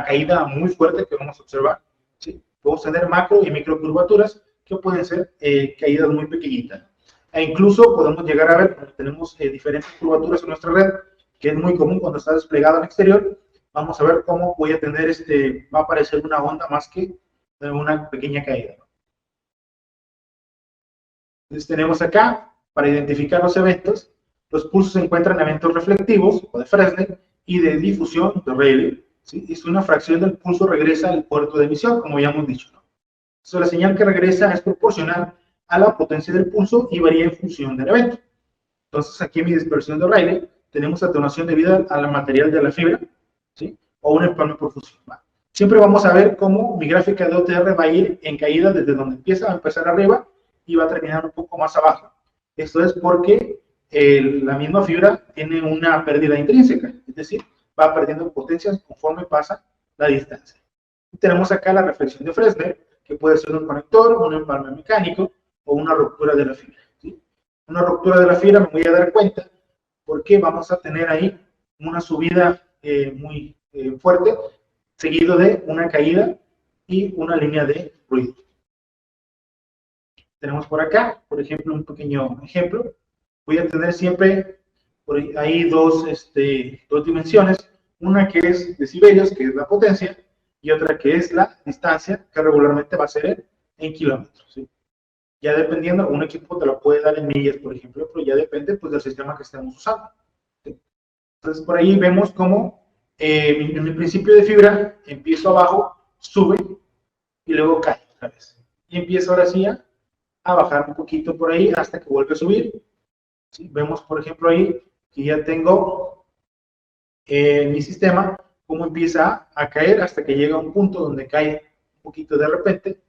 caída muy fuerte que vamos a observar. ¿Sí? Podemos tener macro y micro curvaturas que pueden ser caídas muy pequeñitas. E incluso podemos llegar a ver, cuando tenemos diferentes curvaturas en nuestra red, que es muy común cuando está desplegado al exterior, vamos a ver cómo voy a tener va a aparecer una onda más que una pequeña caída. Entonces tenemos acá, para identificar los eventos, los pulsos se encuentran en eventos reflectivos, o de Fresnel, y de difusión, de Rayleigh. ¿Sí? Es una fracción del pulso regresa al puerto de emisión, como ya hemos dicho, ¿no? Entonces la señal que regresa es proporcional a la potencia del pulso y varía en función del evento. Entonces aquí en mi dispersión de Rayleigh tenemos atenuación debido al material de la fibra, ¿sí? O un empalme por fusión. Siempre vamos a ver cómo mi gráfica de OTR va a ir en caída desde donde empieza, va a empezar arriba y va a terminar un poco más abajo. Esto es porque la misma fibra tiene una pérdida intrínseca, es decir, va perdiendo potencias conforme pasa la distancia. Y tenemos acá la reflexión de Fresnel, que puede ser un conector, un empalme mecánico o una ruptura de la fibra. ¿Sí? Una ruptura de la fibra me voy a dar cuenta porque vamos a tener ahí una subida muy fuerte, seguido de una caída y una línea de ruido. Tenemos por acá, por ejemplo, un pequeño ejemplo. Voy a tener siempre por ahí dos dimensiones, una que es decibelios, que es la potencia, y otra que es la distancia, que regularmente va a ser en kilómetros. ¿Sí? Ya dependiendo, un equipo te lo puede dar en millas, por ejemplo, pero ya depende pues, del sistema que estemos usando. ¿Sí? Entonces, por ahí vemos cómo en mi principio de fibra empiezo abajo, sube y luego cae. otra vez. Y empieza ahora sí a bajar un poquito por ahí hasta que vuelve a subir. ¿Sí? Vemos, por ejemplo, ahí que ya tengo mi sistema, cómo empieza a caer hasta que llega a un punto donde cae un poquito de repente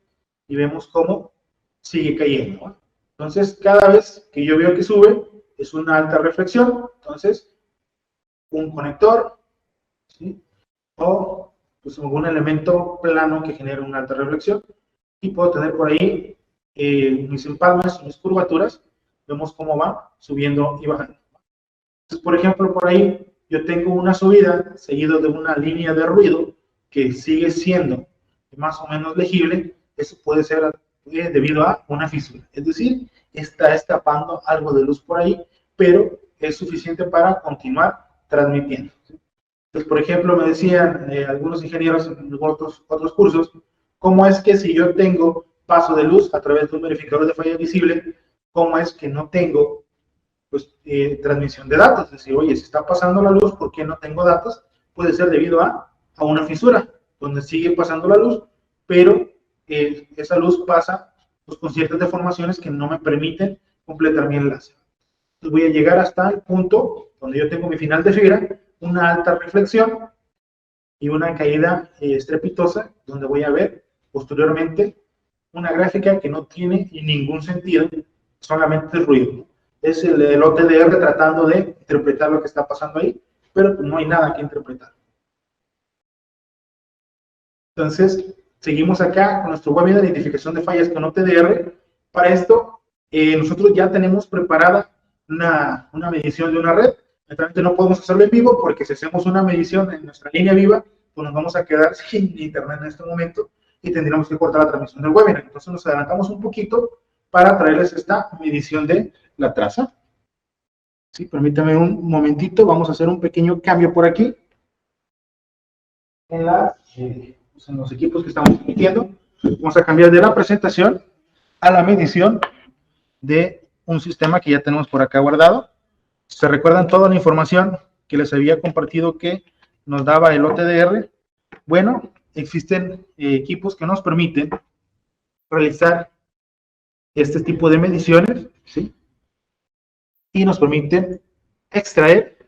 y vemos cómo sigue cayendo, ¿no? Entonces, cada vez que yo veo que sube, es una alta reflexión. Entonces, un conector, ¿sí? O pues, algún elemento plano que genere una alta reflexión. Y puedo tener por ahí mis empalmes, mis curvaturas. Vemos cómo van subiendo y bajando. Entonces, por ejemplo, por ahí yo tengo una subida seguido de una línea de ruido que sigue siendo más o menos legible. Eso puede ser debido a una fisura. Es decir, está escapando algo de luz por ahí, pero es suficiente para continuar transmitiendo. Entonces, por ejemplo, me decían algunos ingenieros en otros cursos, ¿cómo es que si yo tengo paso de luz a través de un verificador de falla visible, cómo es que no tengo pues, transmisión de datos? Es decir, oye, si está pasando la luz, ¿por qué no tengo datos? Puede ser debido a una fisura, donde sigue pasando la luz, pero esa luz pasa pues, con ciertas deformaciones que no me permiten completar mi enlace. Entonces voy a llegar hasta el punto donde yo tengo mi final de fibra, una alta reflexión y una caída estrepitosa, donde voy a ver posteriormente una gráfica que no tiene ningún sentido, solamente ruido. Es el OTDR tratando de interpretar lo que está pasando ahí, pero no hay nada que interpretar. Entonces, seguimos acá con nuestro webinar de identificación de fallas con OTDR. Para esto, nosotros ya tenemos preparada una medición de una red. Naturalmente no podemos hacerlo en vivo porque si hacemos una medición en nuestra línea viva, pues nos vamos a quedar sin internet en este momento y tendríamos que cortar la transmisión del webinar. Entonces nos adelantamos un poquito para traerles esta medición de la traza. Sí, permítame un momentito, vamos a hacer un pequeño cambio por aquí en los equipos que estamos emitiendo. Vamos a cambiar de la presentación a la medición de un sistema que ya tenemos por acá guardado. ¿Se recuerdan toda la información que les había compartido que nos daba el OTDR? Bueno, existen equipos que nos permiten realizar este tipo de mediciones, ¿sí? Y nos permiten extraer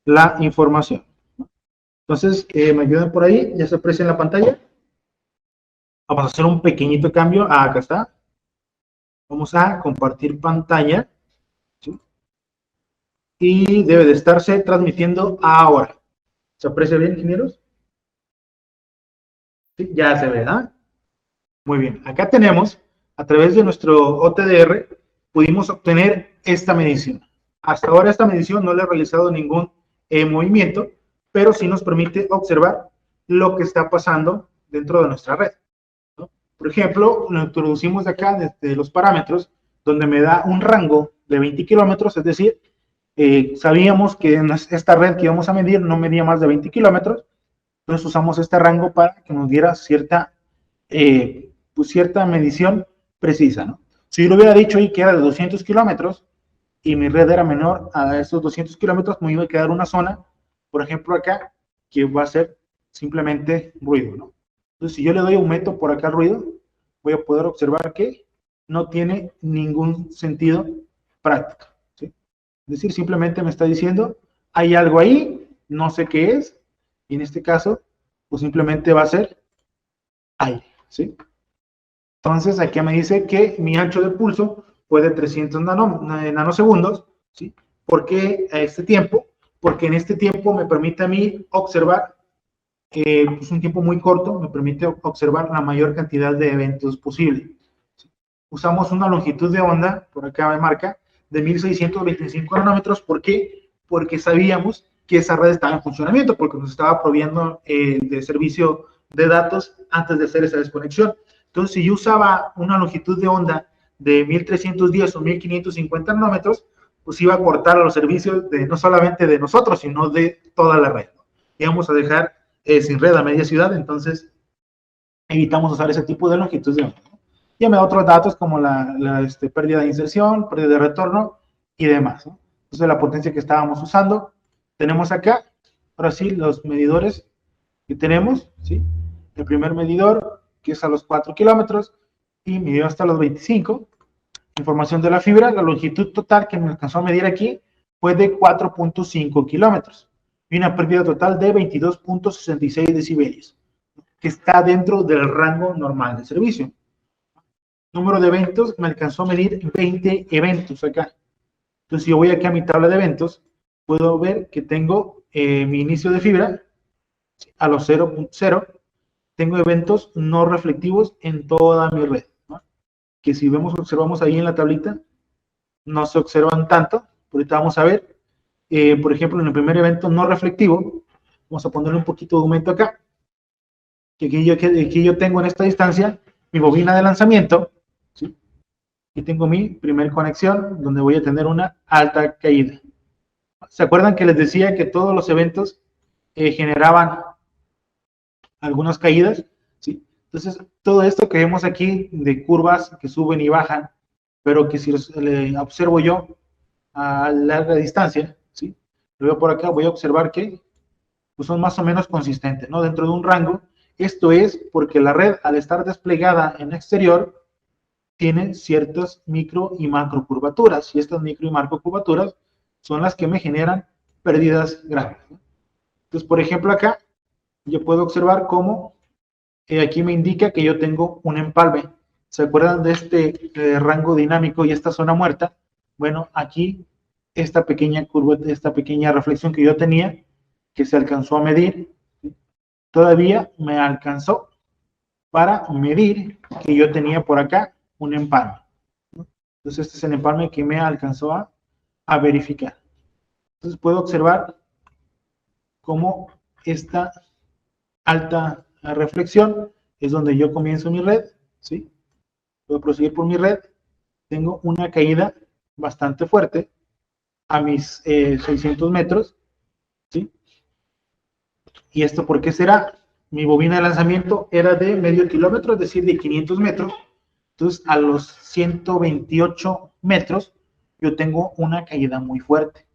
la información. Entonces, me ayudan por ahí, ya se aprecia en la pantalla. Vamos a hacer un pequeñito cambio. Acá está. Vamos a compartir pantalla. ¿Sí? Y debe de estarse transmitiendo ahora. ¿Se aprecia bien, ingenieros? Sí, ya se ve, ¿verdad? Muy bien. Acá tenemos, a través de nuestro OTDR, pudimos obtener esta medición. Hasta ahora esta medición no le he realizado ningún movimiento, pero sí nos permite observar lo que está pasando dentro de nuestra red, ¿no? Por ejemplo, lo introducimos de acá, desde los parámetros, donde me da un rango de 20 kilómetros, es decir, sabíamos que en esta red que íbamos a medir no medía más de 20 kilómetros, entonces usamos este rango para que nos diera cierta medición precisa, ¿no? Si yo lo hubiera dicho ahí que era de 200 kilómetros y mi red era menor a estos 200 kilómetros, me iba a quedar una zona, por ejemplo acá, que va a ser simplemente ruido, ¿no? Entonces, si yo le doy aumento por acá al ruido, voy a poder observar que no tiene ningún sentido práctico, ¿sí? Es decir, simplemente me está diciendo, hay algo ahí, no sé qué es, y en este caso, pues simplemente va a ser aire, ¿sí? Entonces, aquí me dice que mi ancho de pulso fue de 300 nanosegundos, ¿sí? ¿Por qué a este tiempo? Porque en este tiempo me permite a mí observar, pues un tiempo muy corto, me permite observar la mayor cantidad de eventos posible. ¿Sí? Usamos una longitud de onda, por acá me marca, de 1625 nanómetros. ¿Por qué? Porque sabíamos que esa red estaba en funcionamiento, porque nos estaba proveyendo de servicio de datos antes de hacer esa desconexión. Entonces, si yo usaba una longitud de onda de 1310 o 1550 nanómetros, pues iba a cortar a los servicios de, no solamente de nosotros, sino de toda la red. Íbamos a dejar sin red a media ciudad, entonces evitamos usar ese tipo de longitud de onda. Ya me da otros datos como la pérdida de inserción, pérdida de retorno y demás, ¿no? Entonces, la potencia que estábamos usando. Tenemos acá, ahora sí, los medidores que tenemos, ¿sí? El primer medidor, que es a los 4 kilómetros, y midió hasta los 25. Información de la fibra, la longitud total que me alcanzó a medir aquí fue de 4.5 kilómetros y una pérdida total de 22.66 decibelios, que está dentro del rango normal de servicio. Número de eventos, me alcanzó a medir 20 eventos acá. Entonces, si yo voy aquí a mi tabla de eventos, puedo ver que tengo mi inicio de fibra a los 0.0. Tengo eventos no reflectivos en toda mi red, ¿no? Que si observamos ahí en la tablita, no se observan tanto. Ahorita vamos a ver, por ejemplo, en el primer evento no reflectivo, vamos a ponerle un poquito de aumento acá, que aquí yo tengo en esta distancia mi bobina de lanzamiento, ¿sí? Y tengo mi primer conexión, donde voy a tener una alta caída. ¿Se acuerdan que les decía que todos los eventos generaban algunas caídas? ¿Sí? Entonces, todo esto que vemos aquí de curvas que suben y bajan, pero que si le observo yo a larga distancia, ¿sí? Lo veo por acá, voy a observar que pues, son más o menos consistentes, ¿no? Dentro de un rango. Esto es porque la red, al estar desplegada en exterior, tiene ciertas micro y macro curvaturas, y estas micro y macro curvaturas son las que me generan pérdidas graves, ¿no? Entonces, por ejemplo, acá yo puedo observar cómo aquí me indica que yo tengo un empalme. ¿Se acuerdan de este rango dinámico y esta zona muerta? Bueno, aquí esta pequeña curva, esta pequeña reflexión que yo tenía, que se alcanzó a medir, todavía me alcanzó para medir que yo tenía por acá un empalme, ¿no? Entonces este es el empalme que me alcanzó a verificar. Entonces puedo observar cómo esta alta reflexión es donde yo comienzo mi red, ¿sí? Puedo proseguir por mi red, tengo una caída bastante fuerte a mis 600 metros, ¿sí? ¿Y esto por qué será? Mi bobina de lanzamiento era de medio kilómetro, es decir, de 500 metros. Entonces, a los 128 metros, yo tengo una caída muy fuerte.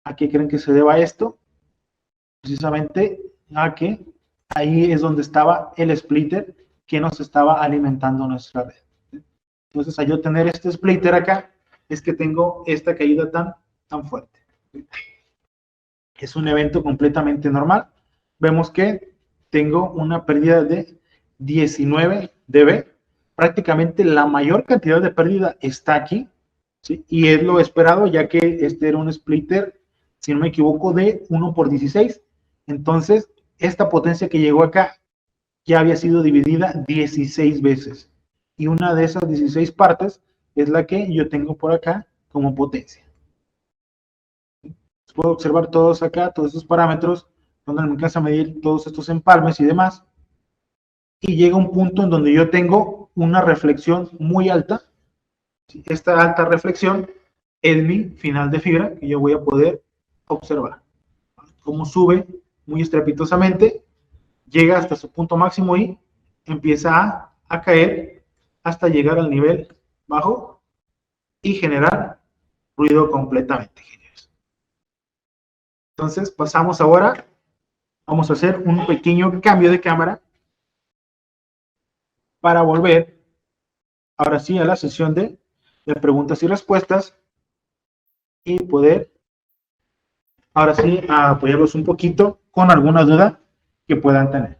¿A qué creen que se deba esto? Precisamente a que ahí es donde estaba el splitter que nos estaba alimentando nuestra red. Entonces, al yo tener este splitter acá, es que tengo esta caída tan fuerte. Es un evento completamente normal. Vemos que tengo una pérdida de 19 dB. Prácticamente la mayor cantidad de pérdida está aquí, ¿sí? Y es lo esperado, ya que este era un splitter, si no me equivoco, de 1/16. Entonces, esta potencia que llegó acá ya había sido dividida 16 veces. Y una de esas 16 partes es la que yo tengo por acá como potencia. Puedo observar todos acá, todos estos parámetros, donde me alcanza a medir todos estos empalmes y demás. Y llega un punto en donde yo tengo una reflexión muy alta. Esta alta reflexión es mi final de fibra que yo voy a poder observar. Cómo sube muy estrepitosamente, llega hasta su punto máximo y empieza a caer hasta llegar al nivel bajo y generar ruido completamente. Entonces pasamos ahora, vamos a hacer un pequeño cambio de cámara para volver ahora sí a la sesión de preguntas y respuestas y poder ahora sí apoyarlos un poquito con alguna duda que puedan tener.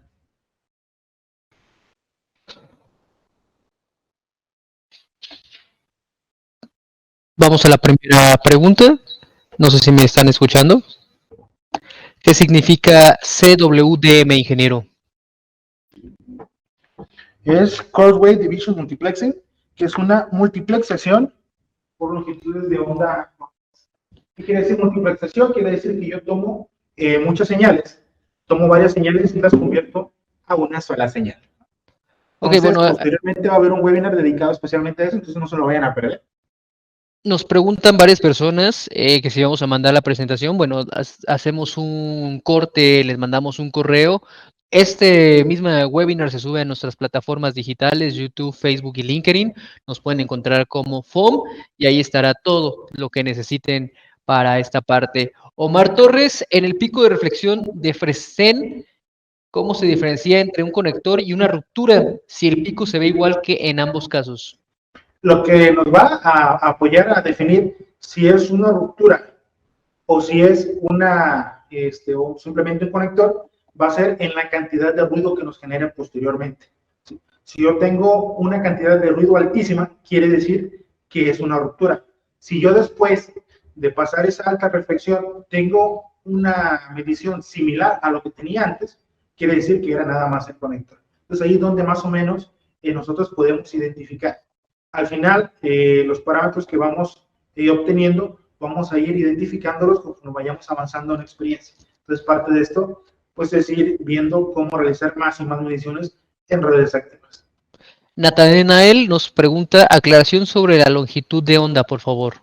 Vamos a la primera pregunta. No sé si me están escuchando. ¿Qué significa CWDM, ingeniero? Es Crosswave Division Multiplexing, que es una multiplexación por longitudes de onda. ¿Qué quiere decir multiplexación? Quiere decir que yo tomo muchas señales, tomo varias señales y las convierto a una sola señal. Entonces, Okay, bueno, posteriormente va a haber un webinar dedicado especialmente a eso, entonces no se lo vayan a perder. nos preguntan varias personas que si vamos a mandar la presentación. Bueno, hacemos un corte, les mandamos un correo. Este mismo webinar se sube a nuestras plataformas digitales, YouTube, Facebook y LinkedIn. Nos pueden encontrar como FOM y ahí estará todo lo que necesiten para esta parte. Omar Torres, en el pico de reflexión de Fresén, ¿Cómo se diferencia entre un conector y una ruptura si el pico se ve igual que en ambos casos? Lo que nos va a apoyar a definir si es una ruptura o si es o simplemente un conector, va a ser en la cantidad de ruido que nos genere posteriormente. ¿Sí? Si yo tengo una cantidad de ruido altísima, quiere decir que es una ruptura. Si yo después de pasar esa alta reflexión tengo una medición similar a lo que tenía antes, quiere decir que era nada más el conector. Entonces ahí es donde más o menos nosotros podemos identificar. Al final, los parámetros que vamos obteniendo, vamos a ir identificándolos conforme vayamos avanzando en la experiencia. Entonces, parte de esto, pues es ir viendo cómo realizar más y más mediciones en redes activas. Natanael nos pregunta aclaración sobre la longitud de onda, por favor.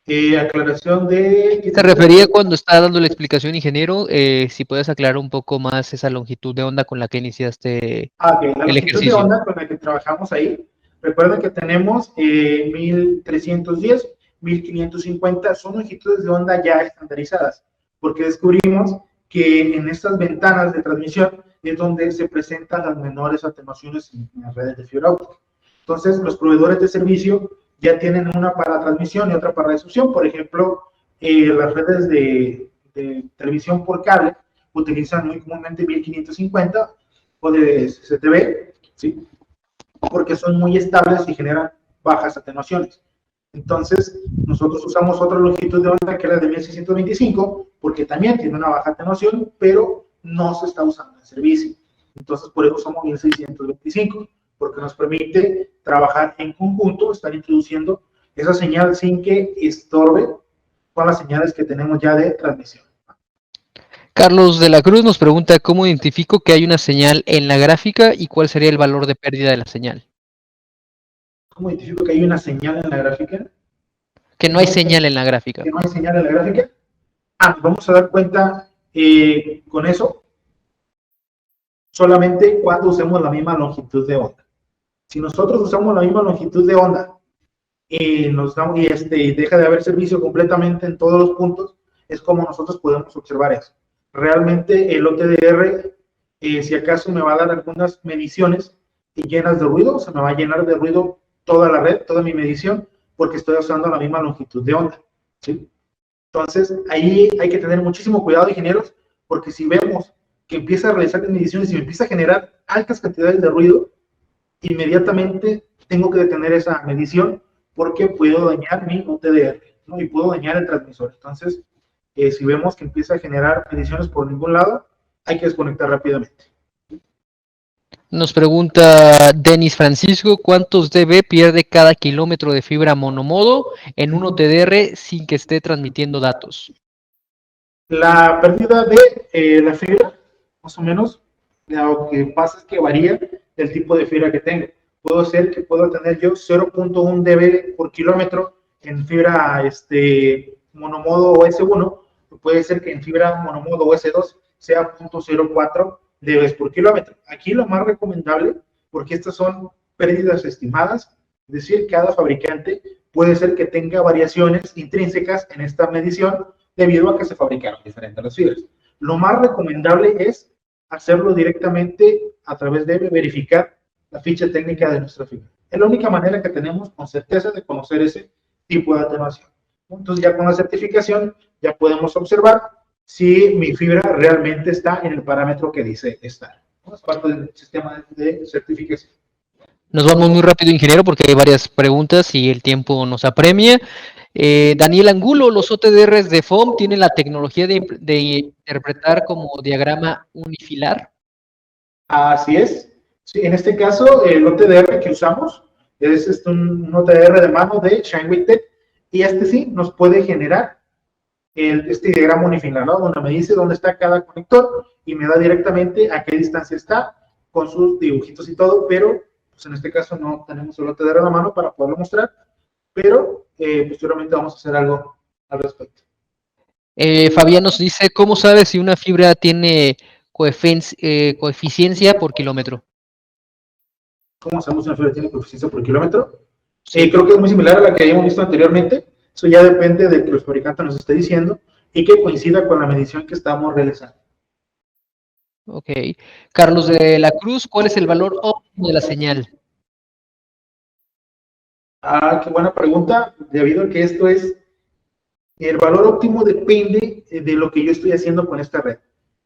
Aclaración de... Se refería cuando estaba dando la explicación, ingeniero, si puedes aclarar un poco más esa longitud de onda con la que iniciaste okay. La el longitud ejercicio. de onda con la que trabajamos ahí, recuerden que tenemos 1310, 1550, son longitudes de onda ya estandarizadas, porque descubrimos que en estas ventanas de transmisión es donde se presentan las menores atenuaciones en las redes de fibra óptica. Entonces, los proveedores de servicio ya tienen una para transmisión y otra para recepción. Por ejemplo, las redes de televisión por cable utilizan muy comúnmente 1550 o de CCTV, ¿sí? Porque son muy estables y generan bajas atenuaciones. Entonces, nosotros usamos otra longitud de onda que es la de 1625, porque también tiene una baja atenuación, pero no se está usando en servicio. Entonces, por eso somos 1625, porque nos permite trabajar en conjunto, estar introduciendo esa señal sin que estorbe con las señales que tenemos ya de transmisión. Carlos de la Cruz nos pregunta cómo identifico que hay una señal en la gráfica y cuál sería el valor de pérdida de la señal. ¿Cómo identifico que hay una señal en la gráfica? Que no hay señal en la gráfica. Que no hay señal en la gráfica. Vamos a dar cuenta con eso solamente cuando usemos la misma longitud de onda. Si nosotros usamos la misma longitud de onda y deja de haber servicio completamente en todos los puntos, es como nosotros podemos observar eso. Realmente el OTDR, si acaso me va a dar algunas mediciones llenas de ruido, se me va a llenar de ruido toda la red, toda mi medición, porque estoy usando la misma longitud de onda, ¿sí? Entonces, ahí hay que tener muchísimo cuidado, ingenieros, porque si vemos que empieza a realizar mediciones y me empieza a generar altas cantidades de ruido, inmediatamente tengo que detener esa medición porque puedo dañar mi OTDR, ¿no? Y puedo dañar el transmisor. Entonces, si vemos que empieza a generar mediciones por ningún lado, hay que desconectar rápidamente. Nos pregunta Denis Francisco, ¿cuántos dB pierde cada kilómetro de fibra monomodo en un OTDR sin que esté transmitiendo datos? La pérdida de la fibra, más o menos, lo que pasa es que varía el tipo de fibra que tenga. Puedo ser que puedo tener yo 0.1 dB por kilómetro en fibra monomodo OS1, puede ser que en fibra monomodo OS2 sea 0.04 dB por kilómetro. Aquí lo más recomendable, porque estas son pérdidas estimadas, es decir, cada fabricante puede ser que tenga variaciones intrínsecas en esta medición debido a que se fabricaron diferentes las fibras. Lo más recomendable es hacerlo directamente a través de verificar la ficha técnica de nuestra fibra. Es la única manera que tenemos con certeza de conocer ese tipo de atenuación. Entonces ya con la certificación ya podemos observar si mi fibra realmente está en el parámetro que dice estar. Es parte del sistema de certificación. Nos vamos muy rápido, ingeniero, porque hay varias preguntas y el tiempo nos apremia. Daniel Angulo, los OTDRs de FOM tienen la tecnología de interpretar como diagrama unifilar. Así es. Sí, en este caso, el OTDR que usamos es un OTDR de mano de ShineWave y este sí nos puede generar este diagrama unifilar, ¿no? Donde me dice dónde está cada conector y me da directamente a qué distancia está con sus dibujitos y todo, pero pues en este caso no tenemos el OTDR a la mano para poderlo mostrar, pero posteriormente vamos a hacer algo al respecto. Fabián nos dice, ¿cómo sabe si una fibra tiene coeficiencia por kilómetro? ¿Cómo sabemos si una fibra tiene coeficiencia por kilómetro? Creo que es muy similar a la que habíamos visto anteriormente. Eso ya depende de que el fabricante nos esté diciendo y que coincida con la medición que estamos realizando. Ok. Carlos de la Cruz, ¿cuál es el valor óptimo de la señal? Qué buena pregunta, debido a que esto es, el valor óptimo depende de lo que yo estoy haciendo con esta red.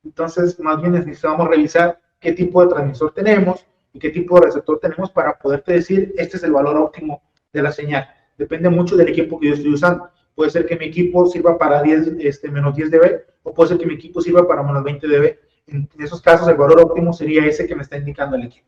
Entonces, más bien necesitamos revisar qué tipo de transmisor tenemos y qué tipo de receptor tenemos para poderte decir, este es el valor óptimo de la señal. Depende mucho del equipo que yo estoy usando. Puede ser que mi equipo sirva para 10, menos 10 dB, o puede ser que mi equipo sirva para menos 20 dB. En esos casos, el valor óptimo sería ese que me está indicando el equipo.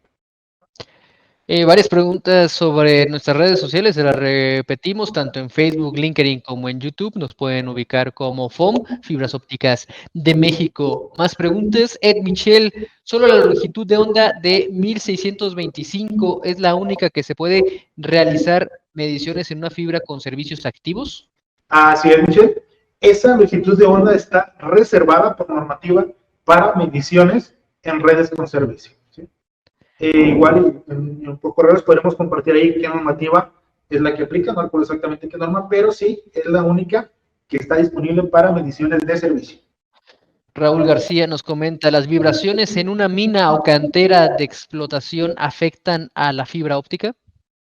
Varias preguntas sobre nuestras redes sociales, se las repetimos tanto en Facebook, LinkedIn como en YouTube. Nos pueden ubicar como FOM, Fibras Ópticas de México. Más preguntas. Ed Michel, solo la longitud de onda de 1625 es la única que se puede realizar mediciones en una fibra con servicios activos. Así es, Michelle. Esa longitud de onda está reservada por normativa para mediciones en redes con servicio. ¿Sí? Igual por correo les podemos compartir ahí qué normativa es la que aplica, no recuerdo exactamente qué norma, pero sí es la única que está disponible para mediciones de servicio. Raúl García nos comenta, ¿las vibraciones en una mina o cantera de explotación afectan a la fibra óptica?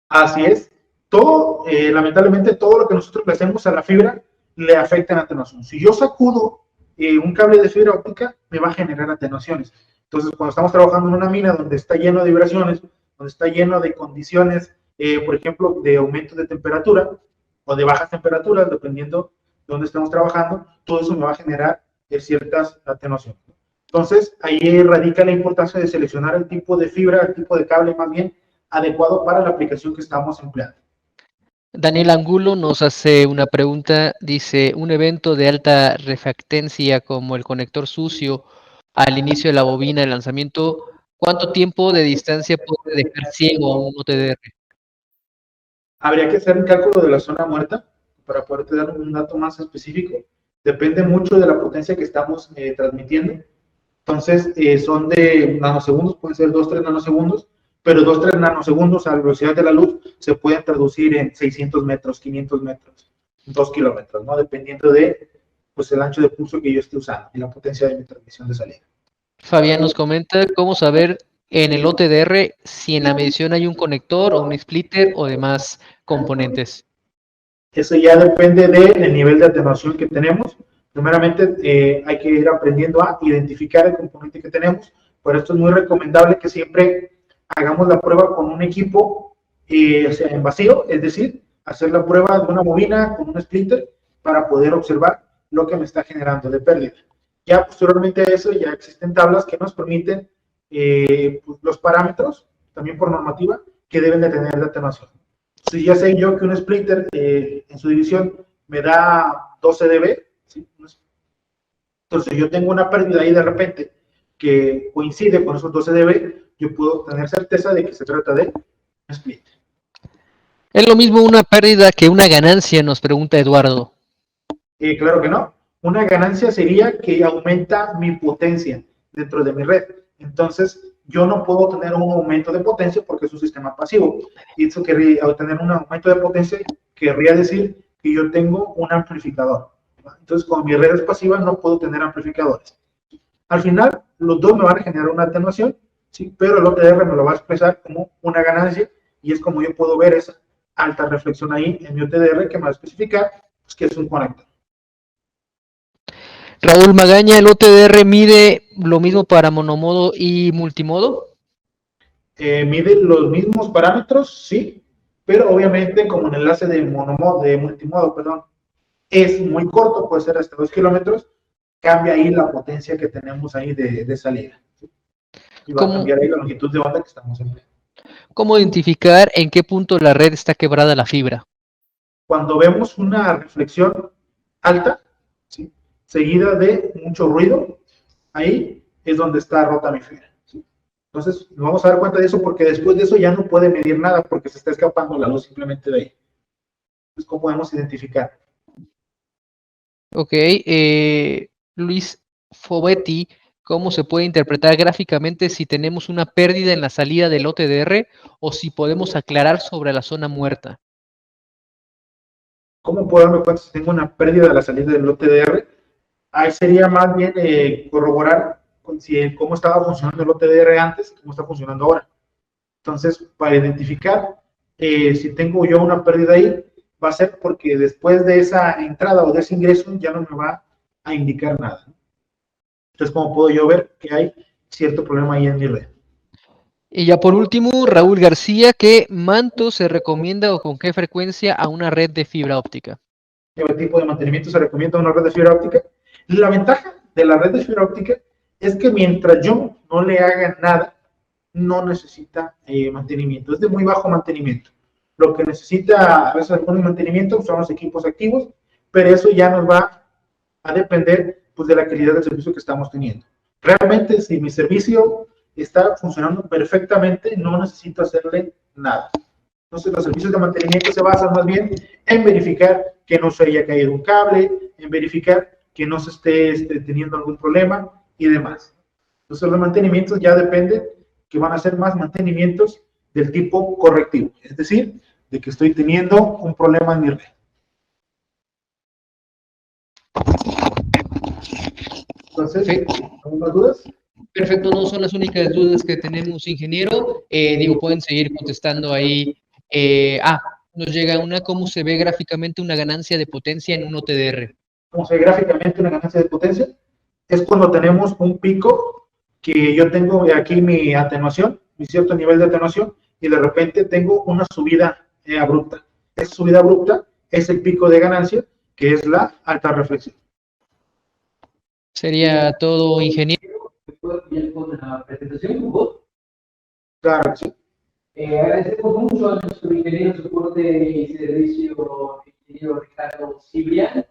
Así es. Todo, lamentablemente, todo lo que nosotros le hacemos a la fibra le afecta en atenuación. Si yo sacudo un cable de fibra óptica, me va a generar atenuaciones. Entonces, cuando estamos trabajando en una mina donde está lleno de vibraciones, donde está lleno de condiciones, por ejemplo, de aumento de temperatura o de bajas temperaturas, dependiendo de dónde estemos trabajando, todo eso me va a generar ciertas atenuaciones. Entonces, ahí radica la importancia de seleccionar el tipo de fibra, el tipo de cable más bien, adecuado para la aplicación que estamos empleando. Daniel Angulo nos hace una pregunta, dice, un evento de alta refractancia como el conector sucio al inicio de la bobina de lanzamiento, ¿cuánto tiempo de distancia puede dejar ciego a un OTDR? Habría que hacer un cálculo de la zona muerta para poderte dar un dato más específico. Depende mucho de la potencia que estamos transmitiendo. Entonces, son de nanosegundos, pueden ser 2, 3 nanosegundos, pero 2, 3 nanosegundos a la velocidad de la luz se pueden traducir en 600 metros, 500 metros, 2 kilómetros, ¿no? Dependiendo de pues, el ancho de pulso que yo esté usando y la potencia de mi transmisión de salida. Fabián nos comenta, ¿cómo saber en el OTDR si en la medición hay un conector o un splitter o demás componentes? Eso ya depende del nivel de atenuación que tenemos. Primeramente, hay que ir aprendiendo a identificar el componente que tenemos. Por esto es muy recomendable que siempre hagamos la prueba con un equipo o sea, en vacío, es decir, hacer la prueba de una bobina con un splitter para poder observar lo que me está generando de pérdida. Ya posteriormente a eso, ya existen tablas que nos permiten pues, los parámetros, también por normativa, que deben de tener la atenuación. Si ya sé yo que un splitter en su división me da 12 dB, ¿sí? Entonces yo tengo una pérdida ahí de repente que coincide con esos 12 dB, yo puedo tener certeza de que se trata de un splitter. Es lo mismo una pérdida que una ganancia, nos pregunta Eduardo. Claro que no. Una ganancia sería que aumenta mi potencia dentro de mi red. Entonces, yo no puedo tener un aumento de potencia porque es un sistema pasivo. Y eso querría, al tener un aumento de potencia, querría decir que yo tengo un amplificador. Entonces, con mi red es pasiva, no puedo tener amplificadores. Al final, los dos me van a generar una atenuación, ¿sí? Pero el OTR me lo va a expresar como una ganancia y es como yo puedo ver esa alta reflexión ahí en mi OTR que me va a especificar pues, que es un conector. Raúl Magaña, ¿el OTDR mide lo mismo para monomodo y multimodo? Mide los mismos parámetros, sí, pero obviamente como el enlace de monomodo, de multimodo, perdón, es muy corto, puede ser hasta 2 kilómetros, cambia ahí la potencia que tenemos ahí de salida. ¿Sí? Y va a ¿Cómo, cambiar ahí la longitud de onda que estamos empleando. cómo identificar en qué punto la red está quebrada la fibra? Cuando vemos una reflexión alta, ¿sí? Seguida de mucho ruido, ahí es donde está rota mi fibra. ¿Sí? Entonces, nos vamos a dar cuenta de eso porque después de eso ya no puede medir nada porque se está escapando la luz simplemente de ahí. Entonces, ¿cómo podemos identificar? Ok, Luis Fobetti, ¿cómo se puede interpretar gráficamente si tenemos una pérdida en la salida del OTDR o si podemos aclarar sobre la zona muerta? ¿Cómo puedo darme cuenta si tengo una pérdida de la salida del OTDR? Ahí sería más bien corroborar cómo estaba funcionando el OTDR antes, cómo está funcionando ahora. Entonces, para identificar si tengo yo una pérdida ahí, va a ser porque después de esa entrada o de ese ingreso ya no me va a indicar nada. Entonces, ¿cómo puedo yo ver que hay cierto problema ahí en mi red? Y ya por último, Raúl García, ¿qué manto se recomienda o con qué frecuencia a una red de fibra óptica? ¿Qué tipo de mantenimiento se recomienda a una red de fibra óptica? La ventaja de la red de fibra óptica es que mientras yo no le haga nada, no necesita mantenimiento. Es de muy bajo mantenimiento. Lo que necesita a veces algún mantenimiento son los equipos activos, pero eso ya nos va a depender pues, de la calidad del servicio que estamos teniendo. Realmente, si mi servicio está funcionando perfectamente, no necesito hacerle nada. Entonces, los servicios de mantenimiento se basan más bien en verificar que no se haya caído un cable, en verificar que no se esté teniendo algún problema y demás. Entonces, los mantenimientos ya dependen que van a ser más mantenimientos del tipo correctivo, es decir, de que estoy teniendo un problema en mi red. Entonces, ¿algunas dudas? Perfecto, no son las únicas dudas que tenemos, ingeniero. Digo, pueden seguir contestando ahí. Nos llega una, ¿cómo se ve gráficamente una ganancia de potencia en un OTDR? Como se ve gráficamente una ganancia de potencia, es cuando tenemos un pico que yo tengo aquí mi atenuación, mi cierto nivel de atenuación, y de repente tengo una subida abrupta. Esa subida abrupta es el pico de ganancia, que es la alta reflexión. Sería todo, ingeniero. ¿Puedo ir con la presentación con vos? Claro que sí. Agradecemos mucho a nuestro ingeniero de soporte y servicio, ingeniero Ricardo Cibrián.